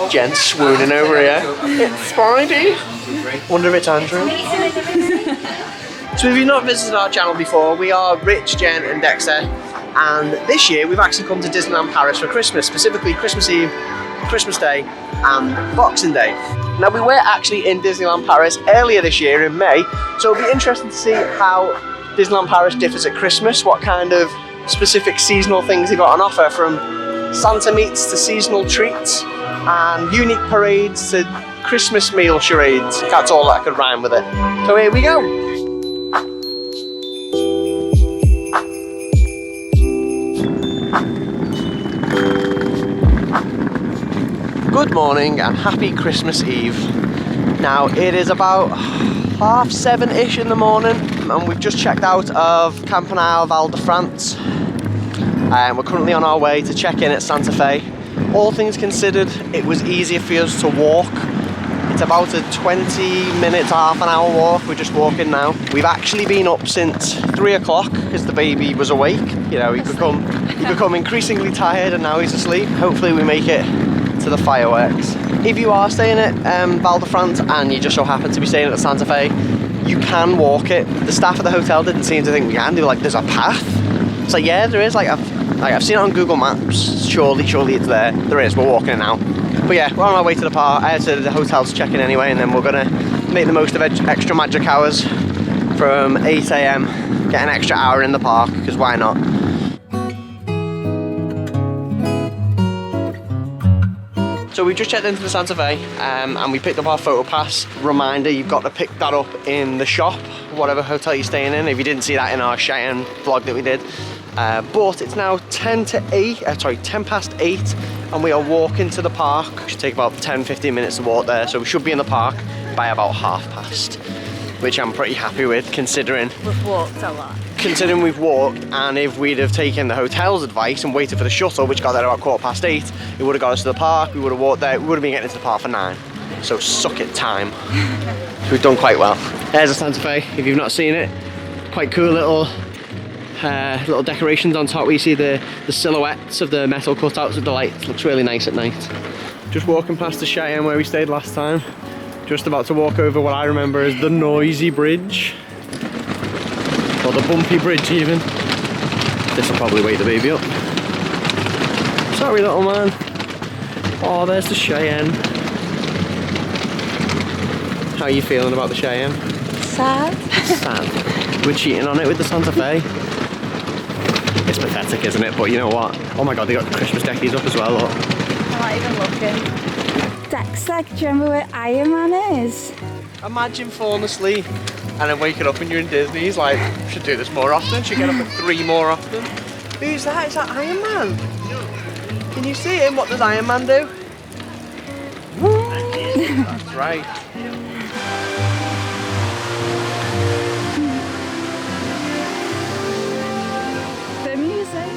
Jen swooning over here. It's Spidey. Wonder if it's Andrew. So if you've not visited our channel before, we are Rich, Jen and Dexter. And this year we've actually come to Disneyland Paris for Christmas, specifically Christmas Eve, Christmas Day and Boxing Day. Now we were actually in Disneyland Paris earlier this year in May, so it'll be interesting to see how Disneyland Paris differs at Christmas, what kind of specific seasonal things they got on offer, from Santa meets to seasonal treats and unique parades to Christmas meal charades. That's all that could rhyme with it. So here we go. Good morning and happy Christmas Eve. Now it is about 7:30ish in the morning and we've just checked out of Campanile Val de France. We're currently on our way to check in at Santa Fe. All things considered, it was easier for us to walk. It's about a 20 minutes, half an hour walk. We're just walking now. We've actually been up since 3 o'clock because the baby was awake. You know, he become increasingly tired and now he's asleep. Hopefully we make it to the fireworks. If you are staying at Val de France and you just so happen to be staying at the Santa Fe, you can walk it. The staff at the hotel didn't seem to think we can. They were like, there's a path? It's like, yeah, there is. I've seen it on Google Maps. Surely it's there. There is. We're walking it now. But yeah, we're on our way to the park. To the hotel to check in anyway, and then we're gonna make the most of extra magic hours from 8 AM. Get an extra hour in the park because why not? So we just checked into the Santa Fe and we picked up our photo pass. Reminder, you've got to pick that up in the shop, whatever hotel you're staying in, if you didn't see that in our Cheyenne vlog that we did. But it's now 10 past 8 and we are walking to the park. It should take about 10-15 minutes to walk there, so we should be in the park by about past, which I'm pretty happy with considering we've walked a lot. Considering we've walked, and if we'd have taken the hotel's advice and waited for the shuttle, which got there about 8:15, it would have got us to the park, we would have walked there, we would have been getting into the park for 9. So suck it, time. So we've done quite well. There's a Santa Fe, if you've not seen it. Quite cool little decorations on top where you see the silhouettes of the metal cutouts with the lights. Looks really nice at night. Just walking past the Cheyenne where we stayed last time. Just about to walk over what I remember as the noisy bridge. Or the bumpy bridge even. This will probably wake the baby up. Sorry little man. Oh, there's the Cheyenne. How are you feeling about the Cheyenne? Sad. Sad. We're cheating on it with the Santa Fe. It's pathetic, isn't it? But you know what? Oh my god, they got the Christmas deckies up as well, look. I'm not even looking. Dexter, do you remember where Iron Man is? Imagine falling asleep and then waking up and you're in Disney. He's like, should do this more often, should get up at 3 more often. Who's that? Is that Iron Man? Can you see him? What does Iron Man do? That's right. The music.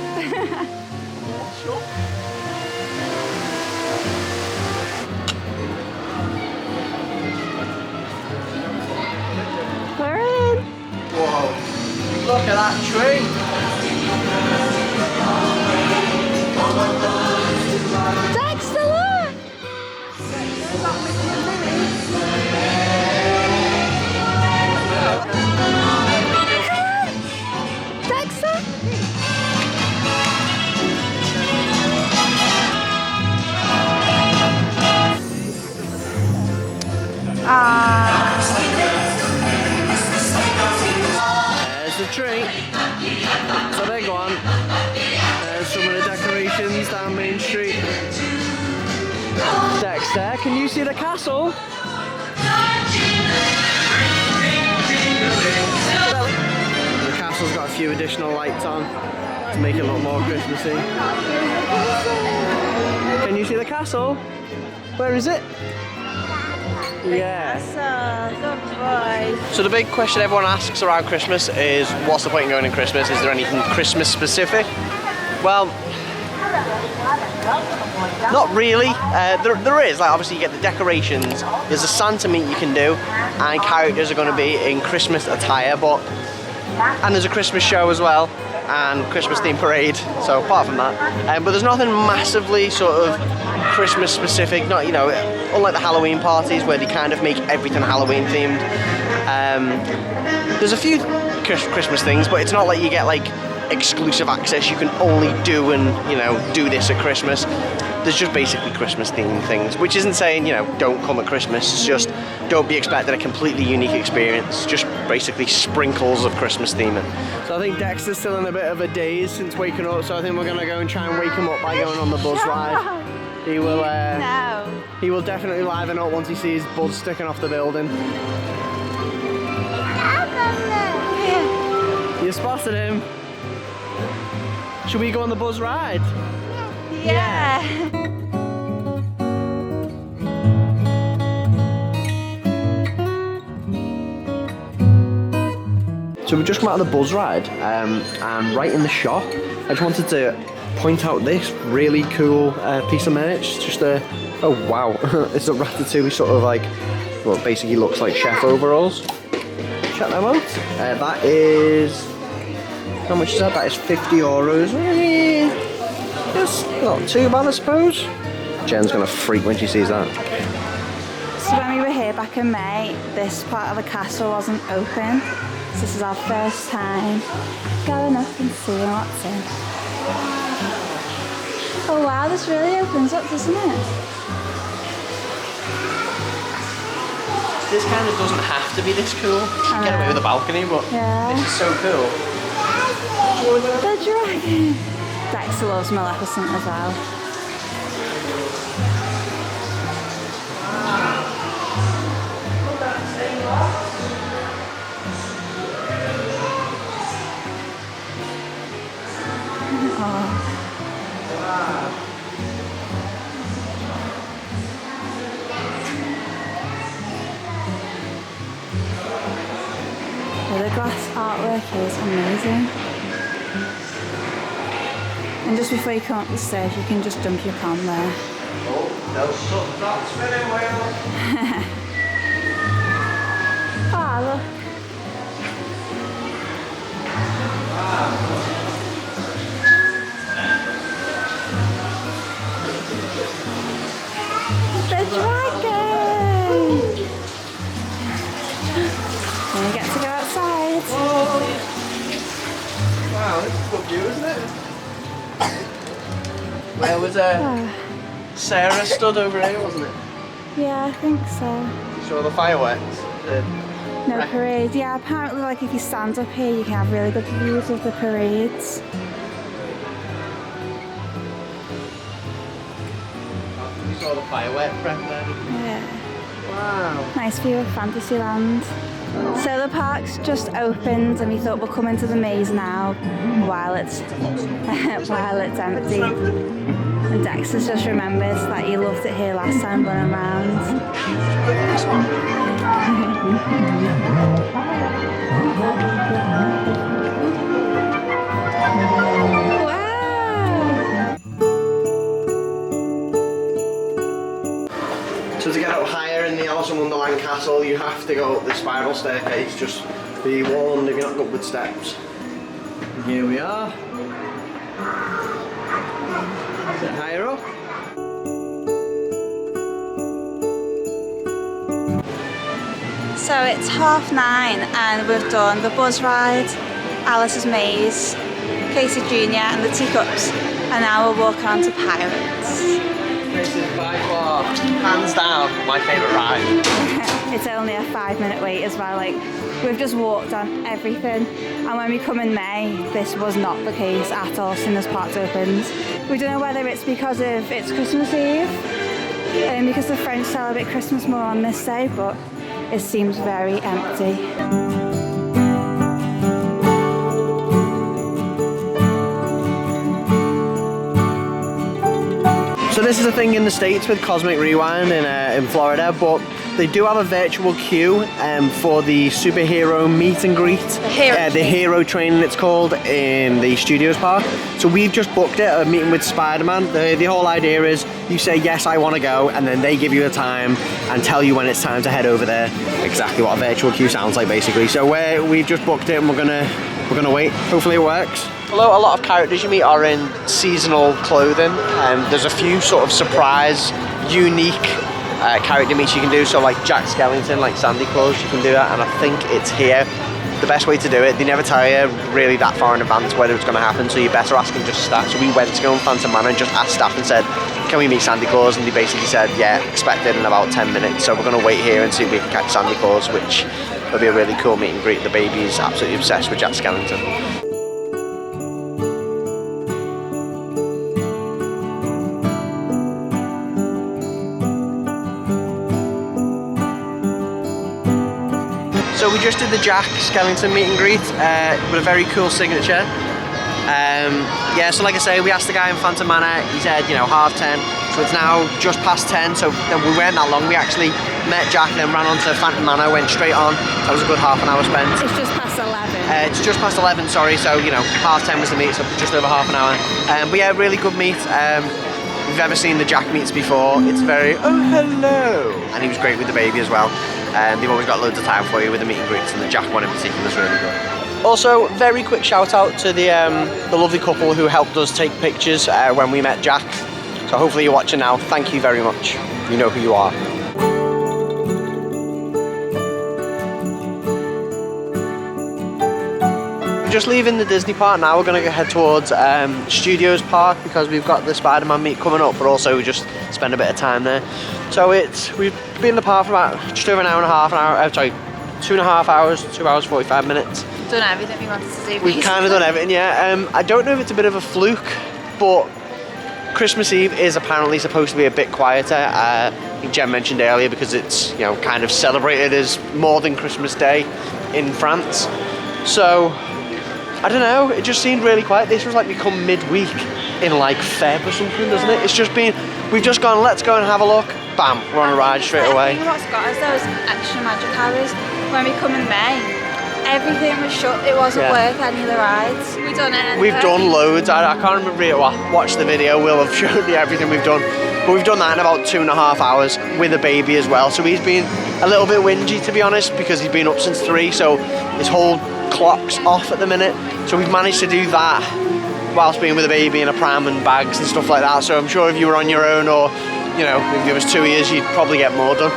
We're in. Whoa. Look at that tree. Dexter, look. Dexter. There's the tree. It's a big one. There's some of the decorations down Main Street. Dexter, can you see the castle? The castle's got a few additional lights on to make it look more Christmassy. Can you see the castle? Where is it? Yeah. Good boy. So the big question everyone asks around Christmas is, what's the point in going in Christmas? Is there anything Christmas specific? Well, not really. There is. Like, obviously you get the decorations. There's a Santa meet you can do, and characters are going to be in Christmas attire. And there's a Christmas show as well. and Christmas themed parade. So apart from that, but there's nothing massively sort of Christmas specific. Not, you know, unlike the Halloween parties where they kind of make everything Halloween themed. There's a few Christmas things, but it's not like you get like exclusive access. You can only do and, you know, do this at Christmas. There's just basically Christmas themed things, which isn't saying, you know, don't come at Christmas. It's just don't be expecting a completely unique experience. Just basically sprinkles of Christmas theming. So I think Dexter's still in a bit of a daze since waking up, so I think we're gonna go and try and wake him up by going on the buzz ride. He will he will definitely liven up once he sees Buzz sticking off the building. You spotted him. Should we go on the buzz ride? Yeah. So we just come out of the buzz ride, and right in the shop, I just wanted to point out this really cool piece of merch. It's just a, oh wow, it's a Ratatouille sort of like, well, basically looks like chef overalls. Check them out. That is, how much is that? That is 50 euros. It's not too bad, I suppose. Jen's gonna freak when she sees that. So when we were here back in May, this part of the castle wasn't open. So this is our first time going up and seeing what's in. Oh wow, this really opens up, doesn't it? This kind of doesn't have to be this cool. You can get away with a balcony, but this is so cool. The dragon! Dexter loves Maleficent as well. The glass artwork is amazing. And just before you come up the stairs, you can just dump your palm there. Oh, no, stop spinning wheel. Ah, look. The dragon! And we get to go outside. Oh. Wow, this is a good view, isn't it? Where was Sarah stood over here, wasn't it? Yeah, I think so. You saw the fireworks? No parade. Yeah, apparently like if you stand up here you can have really good views of the parades. You saw the firework prep there? Yeah. Wow. Nice view of Fantasyland. So the park's just opened and we thought we'll come into the maze now while it's empty. And Dexter's just remembered that he loved it here last time running around. Wow! So to get up higher in the Alice in Wonderland castle, you have to go up the spiral staircase. Just be warned if you're not good with steps. And here we are. A bit higher up. So it's 9:30 and we've done the buzz ride, Alice's Maze, Casey Jr. and the Teacups, and now we're walking on to Pirates. This is by far, hands down, my favourite ride. It's only a 5-minute wait as well, like we've just walked on everything, and when we come in May this was not the case at all as soon as parks opened. We don't know whether it's because of it's Christmas Eve, and because the French celebrate Christmas more on this day, but it seems very empty. So this is a thing in the States with Cosmic Rewind in Florida, but they do have a virtual queue for the superhero meet and greet. The hero training it's called in the Studios Park. So we've just booked it, a meeting with Spiderman. The whole idea is you say, yes, I want to go, and then they give you a time and tell you when it's time to head over there. Exactly what a virtual queue sounds like, basically. So we've just booked it and we're gonna wait. Hopefully it works. Although a lot of characters you meet are in seasonal clothing, there's a few sort of surprise, unique character meets you can do. So like Jack Skellington, like Santa Claus, you can do that, and I think it's here. The best way to do it, they never tell you really that far in advance whether it's going to happen, so you better ask them just staff. So we went to go in Phantom Manor and just asked staff and said, can we meet Santa Claus? And they basically said, yeah, expect it in about 10 minutes. So we're going to wait here and see if we can catch Santa Claus, which will be a really cool meet and greet. The baby's absolutely obsessed with Jack Skellington. So we just did the Jack Skellington meet and greet with a very cool signature. Yeah, so like I say, we asked the guy in Phantom Manor, he said, you know, 10:30, so it's now just past 10, so we weren't that long. We actually met Jack, then ran on to Phantom Manor, went straight on. That was a good half an hour spent. It's just past 11. It's just past 11, sorry, so, you know, 10:30 was the meet, so just over half an hour. But yeah, really good meet. If you've ever seen the Jack meets before, it's very, oh, hello. And he was great with the baby as well. They've always got loads of time for you with the meet and greets, and the Jack one in particular is really good. Also, very quick shout out to the lovely couple who helped us take pictures when we met Jack. So hopefully you're watching now. Thank you very much. You know who you are. We're just leaving the Disney park now. We're going to head towards Studios Park because we've got the Spiderman meet coming up, but also we just spend a bit of time there. So we've been in the park for about just over an hour and a half, 2.5 hours, 2 hours 45 minutes. Done everything we wanted to do. We've kind of done everything, yeah. I don't know if it's a bit of a fluke, but Christmas Eve is apparently supposed to be a bit quieter. I think Jen mentioned earlier because it's, you know, kind of celebrated as more than Christmas Day in France. So I don't know, it just seemed really quiet. This was like become midweek in like Feb or something, doesn't it? It's just been, we've just gone, let's go and have a look. Bam, we're on a ride straight away. I think what's got us those extra magic hours when we come in May. Everything was shut, it wasn't worth any of the rides. We've done it. We've done loads. I can't remember it. Watch the video, we'll have shown you everything we've done. But we've done that in about 2.5 hours with a baby as well. So he's been a little bit whingy, to be honest, because he's been up since 3, so his whole clock's off at the minute. So we've managed to do that whilst being with a baby in a pram and bags and stuff like that. So I'm sure if you were on your own, or, you know, if it was 2 years, you'd probably get more done.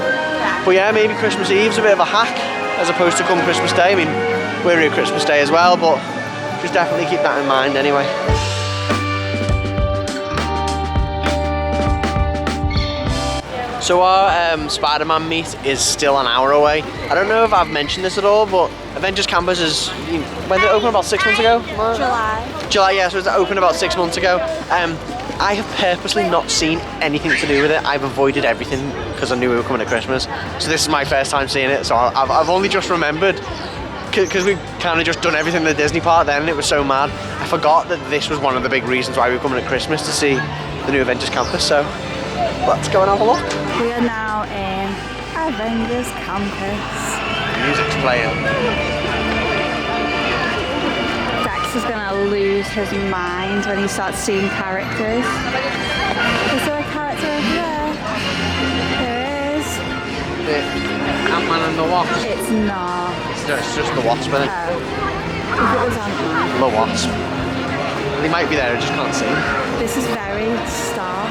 But yeah, maybe Christmas Eve's a bit of a hack as opposed to come Christmas Day. I mean, we're here Christmas Day as well, but just definitely keep that in mind anyway. So our Spider-Man meet is still an hour away. I don't know if I've mentioned this at all, but Avengers Campus is, when did it open, about 6 months ago? July, yeah, so it's opened about 6 months ago. I have purposely not seen anything to do with it. I've avoided everything because I knew we were coming at Christmas. So this is my first time seeing it, so I've only just remembered, because we've kind of just done everything in the Disney park then, and it was so mad. I forgot that this was one of the big reasons why we were coming at Christmas, to see the new Avengers Campus, so let's go and have a look. We are now in Avengers Campus. Music's playing. Is gonna lose his mind when he starts seeing characters. Is there a character over there? There is. The Ant-Man and the Wasp. It's not. It's just the Wasp, isn't it? Oh. If it was Ant-Man. The Wasp. They might be there, I just can't see. This is very stark.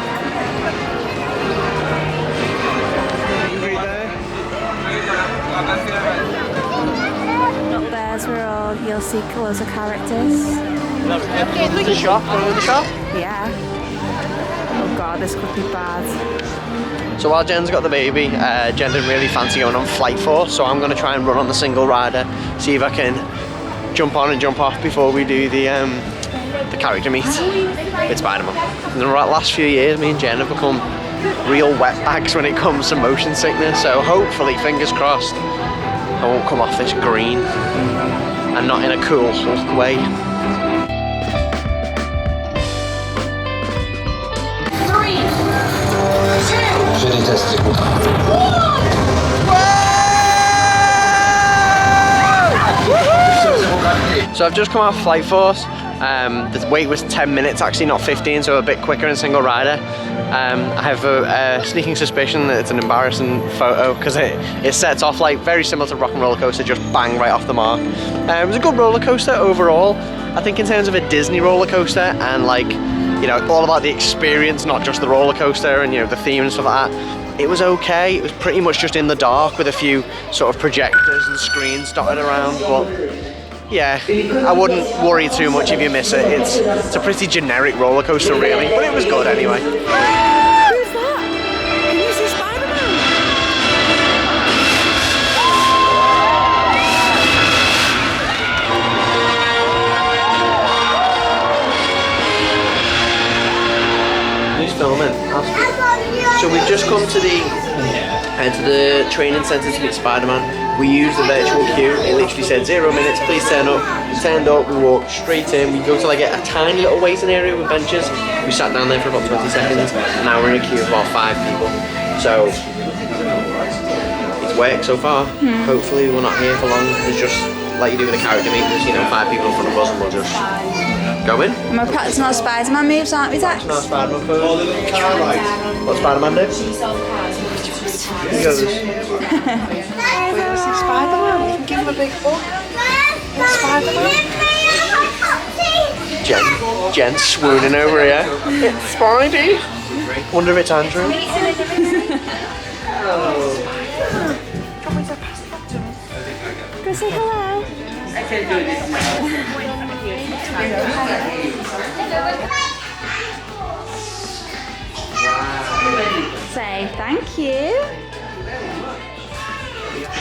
Up there's where all you'll see loads of characters. The shop, going in the shop? Yeah. Oh god, this could be bad. So while Jen's got the baby, Jen didn't really fancy going on Flight Force, so I'm going to try and run on the single rider, see if I can jump on and jump off before we do the character meet with Spider-Man. In the last few years, me and Jen have become real wetbags when it comes to motion sickness, so hopefully, fingers crossed, I won't come off this green, and not in a cool Hulk way. 3, 2, So I've just come off Flight Force. The wait was 10 minutes actually, not 15, so a bit quicker in single rider. I have a sneaking suspicion that it's an embarrassing photo because it sets off like very similar to Rock and Roller Coaster, just bang right off the mark. It was a good roller coaster overall. I think in terms of a Disney roller coaster and like, you know, all about the experience, not just the roller coaster and, you know, the theme and stuff like that. It was okay. It was pretty much just in the dark with a few sort of projectors and screens dotted around, but yeah, I wouldn't worry too much if you miss it. It's a pretty generic roller coaster really, but it was good anyway. Who's that? Can you see Spiderman? Who's filming? So we've just come to the training centre to meet Spider-Man. We used the virtual queue. It literally said 0 minutes, please turn up. We turned up, we walked straight in. We go to like a tiny little waiting area with benches. We sat down there for about 20 seconds. And now we're in a queue of about 5 people. So it's worked so far. Hopefully we're not here for long. It's just like you do with a character meet. There's, you know, 5 people in front of us and we'll just go in. And we're practicing our Spiderman moves, aren't we, Dex? Our Spiderman pose. What Spiderman do? He goes. Spiderman, you can give him a big hug. Spiderman. Jen swooning over here. It's Spidey. Wonder if it's Andrew. Go say hello. Say thank you.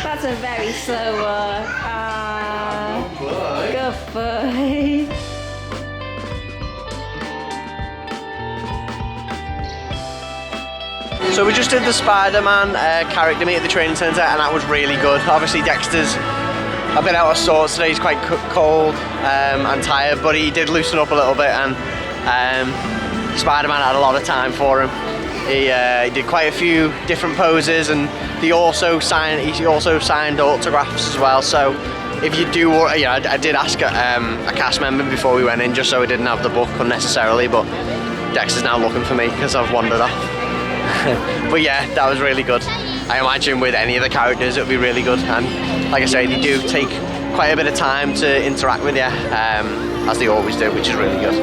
That's a very slow one. Good boy. So we just did the Spider-Man character meet at the training centre and that was really good. Obviously Dexter's a bit out of sorts today, he's quite cold and tired, but he did loosen up a little bit and Spider-Man had a lot of time for him. He did quite a few different poses and he also signed autographs as well. So if you do, yeah, I did ask a cast member before we went in just so we didn't have the book unnecessarily, but Dexter's now looking for me because I've wandered off. But yeah, that was really good. I imagine with any of the characters it would be really good, and like I say, they do take quite a bit of time to interact with you, as they always do, which is really good.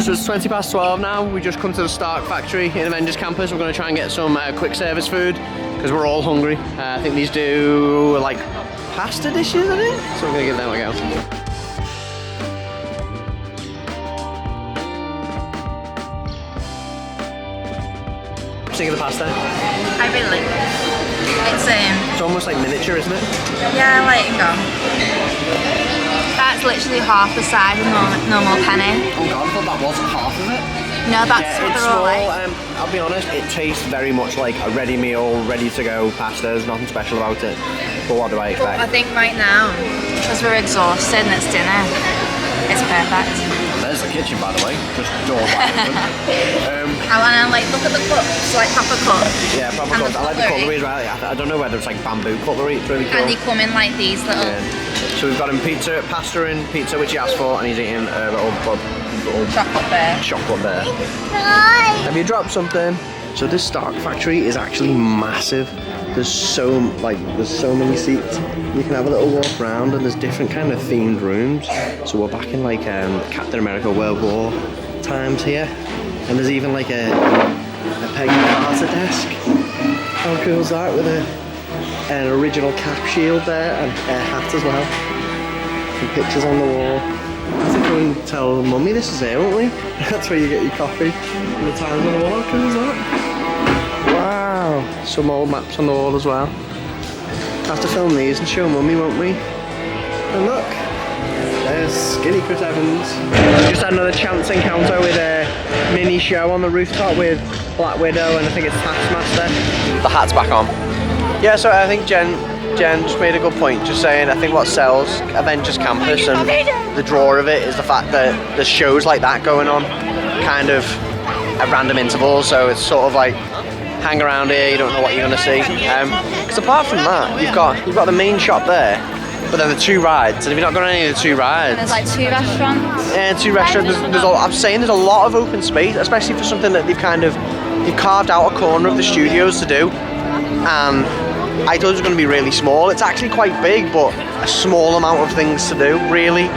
So it's 12:20 now. We just come to the Stark factory in Avengers Campus. We're going to try and get some quick service food because we're all hungry. I think these do like pasta dishes, I think, so we're going to give them a go. Think of the pasta? I really like it. It's almost like miniature, isn't it? Yeah, I like it. Go. That's literally half the size of normal penny. Oh god, I thought that wasn't half of it. No, that's yeah, what it's they're all small. like. I'll be honest, it tastes very much like a ready meal, ready to go pasta. There's nothing special about it. But what do I expect? I think right now, because we're exhausted and it's dinner, it's perfect. There's the kitchen, by the way, just door wide open. I want to like look at the cups, like proper cups. Yeah, proper cups. I like the cutlery as well. I don't know whether it's like bamboo cutlery. It's really cool. And they come in like these little. Yeah. So we've got him pasta in pizza, which he asked for, and he's eating a little Chocolate bear. Chocolate bear. Have you dropped something? So this Stark factory is actually massive. There's so many seats. You can have a little walk around and there's different kind of themed rooms. So we're back in like Captain America World War times here. And there's even like a Peggy Carter desk. How cool is that, with an original cap shield there and a hat as well. Some pictures on the wall. I think we can tell Mummy this is here, won't we? That's where you get your coffee. And the times on the wall. How cool is that? Wow, some old maps on the wall as well. Have to film these and show Mummy, won't we? And look, there's Skinny Chris Evans. We just had another chance encounter with a mini show on the rooftop with Black Widow and I think it's Taskmaster. The hat's back on. Yeah, so I think Jen just made a good point, just saying I think what sells Avengers Campus and the draw of it is the fact that there's shows like that going on kind of at random intervals, so it's sort of like hang around here, you don't know what you're going to see. Because apart from that, you've got the main shop there, but then the 2 rides, and if you're not going on any of the 2 rides... There's like 2 restaurants. Yeah, 2 restaurants. I'm saying there's a lot of open space, especially for something that they've kind of They've carved out a corner of the studios to do, and I thought it was going to be really small. It's actually quite big, but a small amount of things to do, really.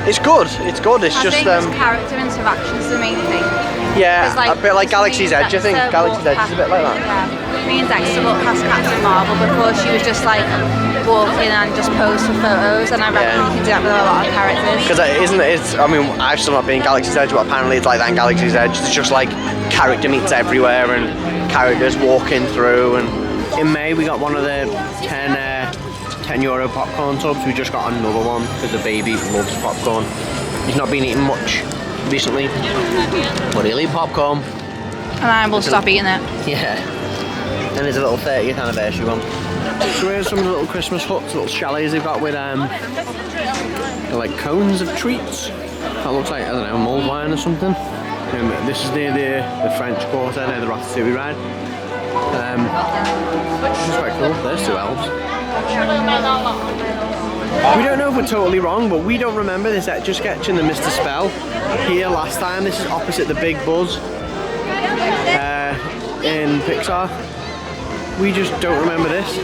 It's good. It's good. It's just character interaction's the main thing. Yeah, like, a bit like Galaxy's Edge. I think Galaxy's Edge is a bit like that. Yeah. Me and Dexter walked past Captain Marvel before. She was just like walking and just pose for photos, and I reckon you can do that with a lot of characters. Because I mean, I've still not been Galaxy's Edge, but apparently it's like that in Galaxy's Edge. It's just like character meets everywhere and characters walking through. And in May we got one of the 10 euro popcorn tubs. We just got another one because the baby loves popcorn. He's not been eating much recently, but he'll eat popcorn. And I will stop eating it. Yeah. And there's a little 30th anniversary one. So here's some little Christmas huts, little chalets they've got with like cones of treats. That looks like, I don't know, mulled wine or something. This is near the French Quarter, near the Ratatouille ride. This is quite cool. There's two elves. We don't know if we're totally wrong, but we don't remember this Etch-a-Sketch in the Mr. Spell here last time. This is opposite the Big Buzz in Pixar. We just don't remember this.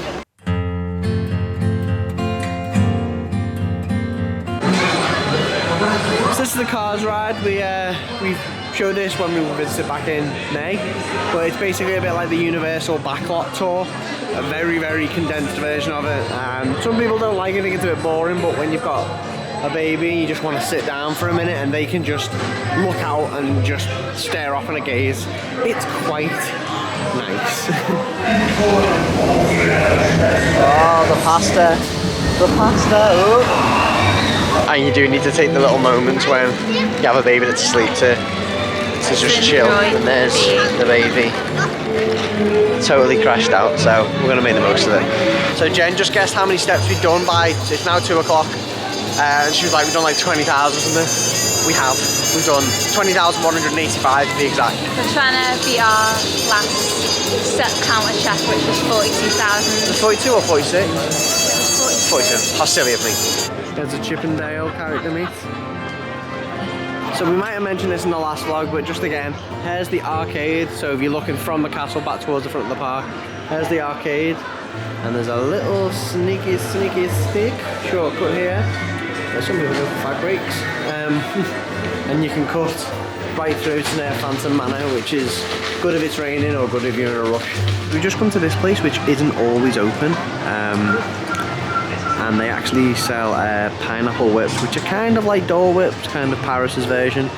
So this is the Cars ride. We showed this when we visited back in May, but it's basically a bit like the Universal Backlot Tour. A very, very condensed version of it. Some people don't like it, think it's a bit boring, but when you've got a baby, you just want to sit down for a minute and they can just look out and just stare off in a gaze. It's quite nice. Oh, the pasta. The pasta. Oh. And you do need to take the little moments when you have a baby that's asleep to just chill. And there's the baby. Totally crashed out, so we're going to make the most of it. So Jen just guessed how many steps we've done by, it's now 2 o'clock, and she was like, we've done like 20,000 or something. We have. We've done 20,185 to be exact. We're trying to beat our last set counter check, which was 42,000. 42 or 46? It was 42. How silly of me. There's a Chip and Dale character meet. So we might have mentioned this in the last vlog, but just again, here's the arcade. So if you're looking from the castle back towards the front of the park, here's the arcade. And there's a little sneaky shortcut here. There's some people go for fag breaks. And you can cut right through to near Phantom Manor, which is good if it's raining or good if you're in a rush. We've just come to this place which isn't always open. And they actually sell pineapple whips, which are kind of like Dole whips, kind of Paris's version.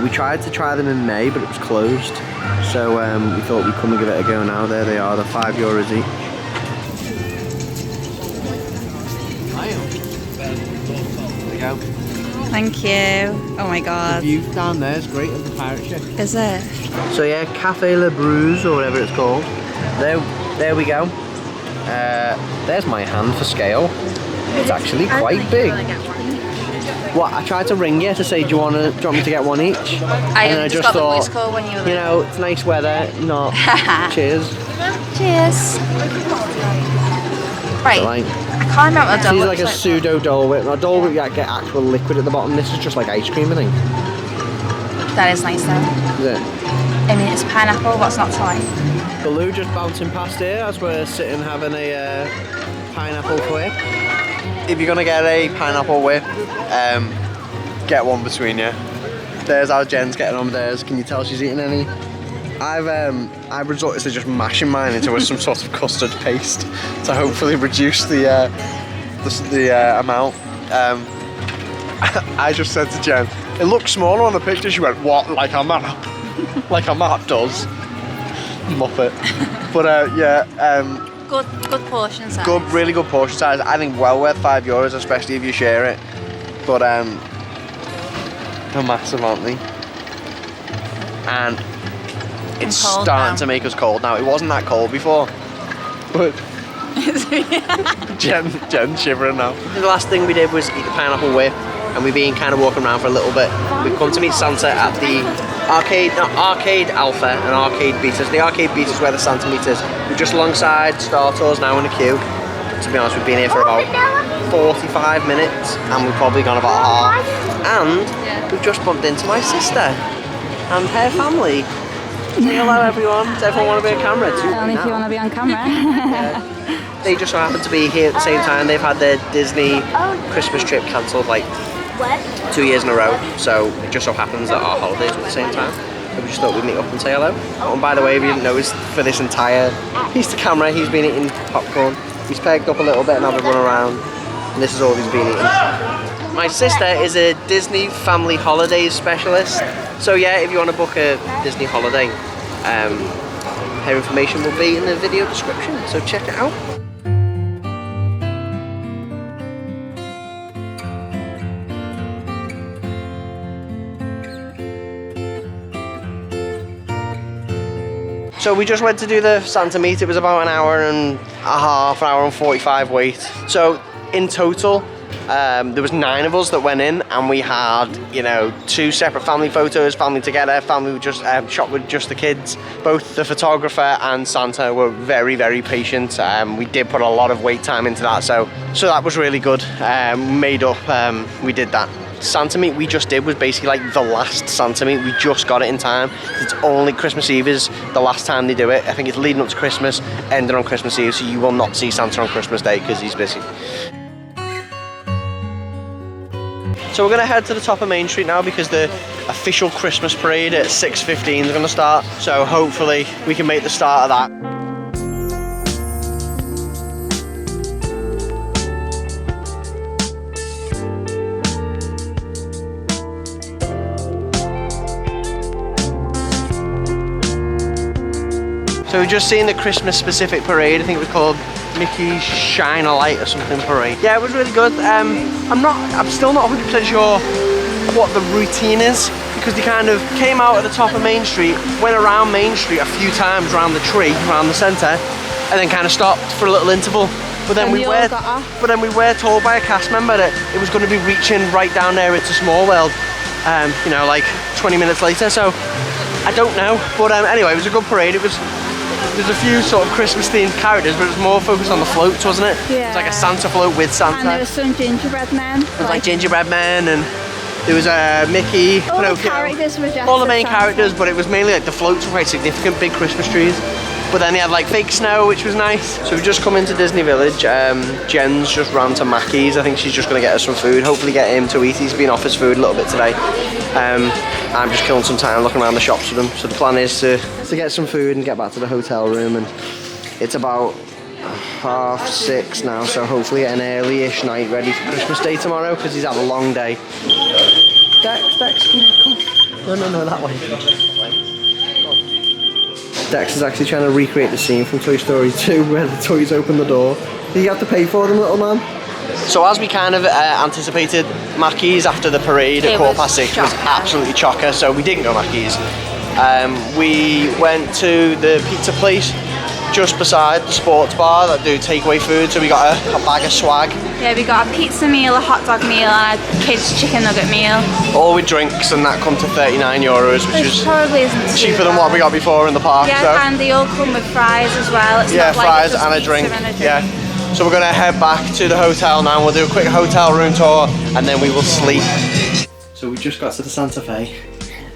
We tried to try them in May, but it was closed. So we thought we'd come and give it a go now. There they are, they're €5 each. There we go. Thank you. Oh my god. The view down there is great of the pirate ship. Is it? So yeah, Cafe Le Bruise, or whatever it's called. There we go. There's my hand for scale. It's actually quite big. What? I tried to ring you to say, do you want me to get one each? I just got the voice call when you were you know, it's nice weather, not. Cheers. Cheers. Right. So like, I can't remember what a Dole Whip. Whip Like a pseudo Dole Whip. Now Dole Whip, you get actual liquid at the bottom. This is just like ice cream, I think. That is nice though. Is it? I mean, it's pineapple. What's not to like? Baloo just bouncing past here as we're sitting having a pineapple whip. If you're gonna get a pineapple whip, get one between you. There's how Jen's getting on with theirs. Can you tell she's eating any? I've resorted to just mashing mine into some sort of custard paste to hopefully reduce the amount. I just said to Jen, it looks smaller on the picture. She went, what? Like a map? Like a map does. Muppet. But yeah. Good portion size. Really good portion size. I think well worth €5, especially if you share it. But they're massive, aren't they? And it's starting to make us cold now. It wasn't that cold before, but Jen's shivering now. The last thing we did was eat the pineapple whip, and we've been kind of walking around for a little bit. We've come to meet Santa at the Arcade Alpha and Arcade Betas. The Arcade Betas where the Santa meet is. We're just alongside Star Tours now in the queue. To be honest, we've been here for about 45 minutes and we've probably gone about half. And we've just bumped into my sister and her family. Say hello, everyone. Does everyone want to be on camera? Only if you want to be on camera. They just so happen to be here at the same time. They've had their Disney Christmas trip cancelled like 2 years in a row. So it just so happens that our holidays were at the same time. So we just thought we'd meet up and say hello. Oh, and by the way, if you didn't notice, for this entire piece of camera, he's been eating popcorn. He's pegged up a little bit and had a run around. And this is all he's been eating. My sister is a Disney family holidays specialist. So yeah, if you want to book a Disney holiday, her information will be in the video description. So check it out. So we just went to do the Santa meet. It was about an hour and a half, an hour and 45 wait. So in total, there was 9 of us that went in, and we had, you know, 2 separate family photos, family together, family just shot with just the kids. Both the photographer and Santa were very, very patient. We did put a lot of wait time into that, so that was really good. We did that. Santa meet we just did was basically like the last Santa meet. We just got it in time. It's only Christmas Eve is the last time they do it. I think it's leading up to Christmas, ending on Christmas Eve, so you will not see Santa on Christmas Day because he's busy. So we're going to head to the top of Main Street now because the official Christmas parade at 6:15 is going to start. So hopefully we can make the start of that. So we've just seen the Christmas specific parade. I think it was called Mickey's Shine a Light or something parade. Yeah, it was really good. I'm still not 100% sure what the routine is, because they kind of came out at the top of Main Street, went around Main Street a few times around the tree, around the centre, and then kind of stopped for a little interval. But then we were told by a cast member that it was going to be reaching right down there into Small World, you know, like 20 minutes later. So I don't know. But anyway, it was a good parade. There's a few sort of Christmas themed characters, but it was more focused on the floats, wasn't it? Yeah. It was like a Santa float with Santa. And there was some gingerbread men. It was like gingerbread men, and there was Mickey. All the characters were just all the main characters, but it was mainly like the floats were quite significant, big Christmas trees. But then they had like fake snow, which was nice. So we've just come into Disney Village. Jen's just ran to Mackey's. I think she's just going to get us some food. Hopefully get him to eat. He's been off his food a little bit today. I'm just killing some time looking around the shops with him. So the plan is to get some food and get back to the hotel room. And it's about 6:30 now, so hopefully get an early-ish night ready for Christmas Day tomorrow, because he's had a long day. Dex, come. No, that way. Dex is actually trying to recreate the scene from Toy Story 2 where the toys open the door. Did you have to pay for them, little man? So as we kind of anticipated, Mackey's after the parade at 6:15 was absolutely chocker, so we didn't go Mackey's. We went to the pizza place just beside the sports bar that do takeaway food, so we got a bag of swag. Yeah, we got a pizza meal, a hot dog meal, and a kids' chicken nugget meal. All with drinks, and that come to €39, which is probably isn't cheaper than what we got before in the park. Yeah, so. And they all come with fries as well. It's yeah, not fries like and a drink. Yeah. So we're going to head back to the hotel now. We'll do a quick hotel room tour, and then we will sleep. So we just got to the Santa Fe,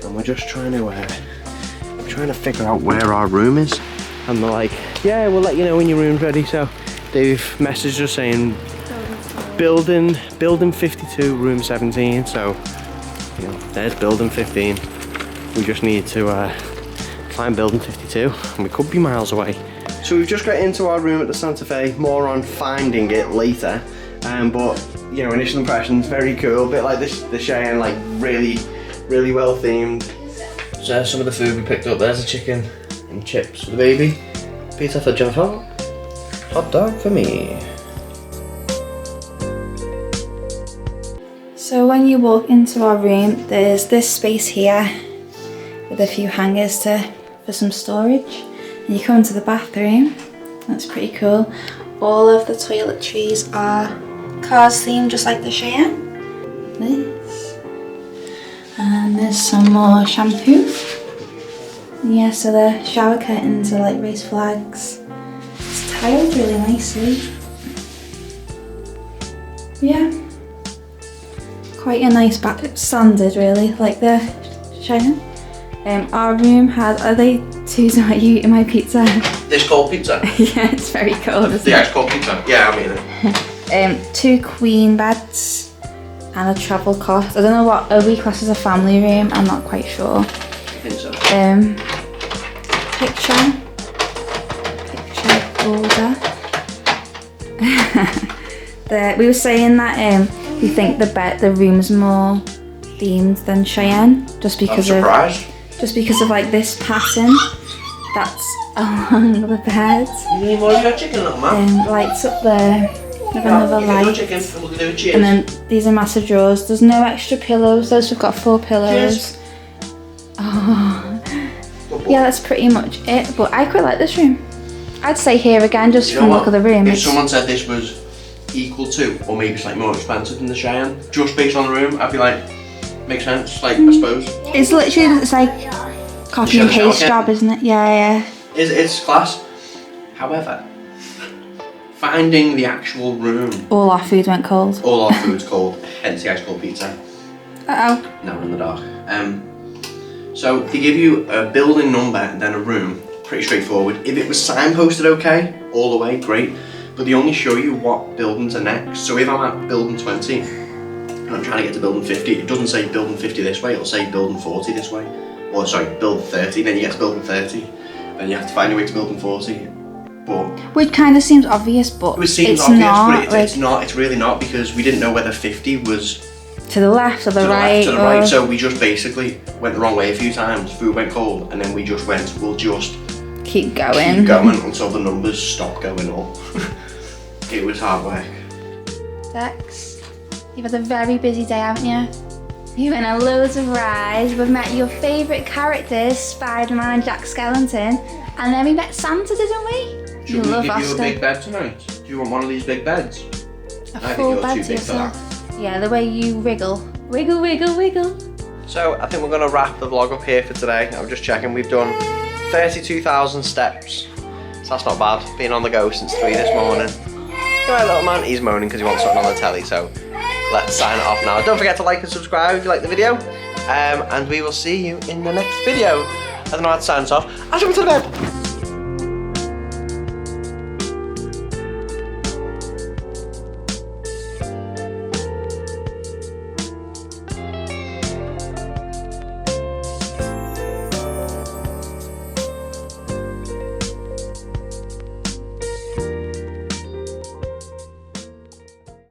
and we're just trying to figure out where our room is. And they're like, yeah, we'll let you know when your room's ready. So they've messaged us saying building 52, room 17. So, you know, there's building 15. We just need to find building 52, and we could be miles away. So we've just got into our room at the Santa Fe. More on finding it later. But you know, initial impressions, very cool. A bit like this, the Cheyenne, like really, really well themed. So there's some of the food we picked up. There's a chicken and chips for the baby. Pizza for Jennifer. Hot dog for me. So when you walk into our room, there's this space here with a few hangers for some storage. And you come into the bathroom. That's pretty cool. All of the toiletries are Cars themed, just like the Cheyenne. This. And there's some more shampoo. Yeah, so the shower curtains are like raised flags. It's tiled really nicely. Yeah. Quite a nice standard really, like the Cheyenne. Our room has, are they twos? Are you eating my pizza? This cold pizza? Yeah, it's very cold, isn't The ice cold pizza? Yeah, I'm eating it. 2 queen beds and a travel cot. I don't know what a wee class is a family room, I'm not quite sure. I think so. Picture holder. We were saying that we think the room's more themed than Cheyenne, just because of like this pattern that's along the bed. You need more of your chicken, little man? Lights up there with another light. Chicken, and we'll do a cheers. And then these are massive drawers. There's no extra pillows. Those we've got 4 pillows. Cheers. Oh. Yeah, that's pretty much it. But I quite like this room. I'd stay here again just from the look of the room. If someone said this was equal to, or maybe slightly more expensive than the Cheyenne, just based on the room, I'd be like, makes sense, like, I suppose. It's literally, it's like copy and paste job, isn't it? Yeah. It's class. However, finding the actual room. All our food went cold. All our food's cold, hence the ice cold pizza. Uh-oh. Now we're in the dark. So they give you a building number and then a room. Pretty straightforward. If it was signposted okay, all the way, great. But they only show you what buildings are next. So if I'm at building 20 and I'm trying to get to building 50, it doesn't say building 50 this way, it'll say building 40 this way. Or sorry, building 30, then you get to building 30. Then you have to find your way to building 40. But which kind of seems obvious, but it seems it's obvious, not. but it's not. It's really not, because we didn't know whether 50 was to the left or the right. To the right. So we just basically went the wrong way a few times. Food went cold, and then we just went, we'll just keep going. Keep going until the numbers stop going up. It was hard work. Dex, you've had a very busy day, haven't you? You've been on loads of rides. We've met your favourite characters, Spiderman and Jack Skellington, and then we met Santa, didn't we? Should we give you a big bed tonight? Do you want one of these big beds? I think you're too big for that. Yeah, the way you wriggle. Wiggle, wiggle, wiggle. So I think we're going to wrap the vlog up here for today. I'm just checking, we've done 32,000 steps. So that's not bad, being on the go since 3 this morning. Right, little man, he's moaning because he wants something on the telly, so let's sign it off now. Don't forget to like and subscribe if you like the video. And we will see you in the next video. I don't know how to sign us off. I'll jump to the bed.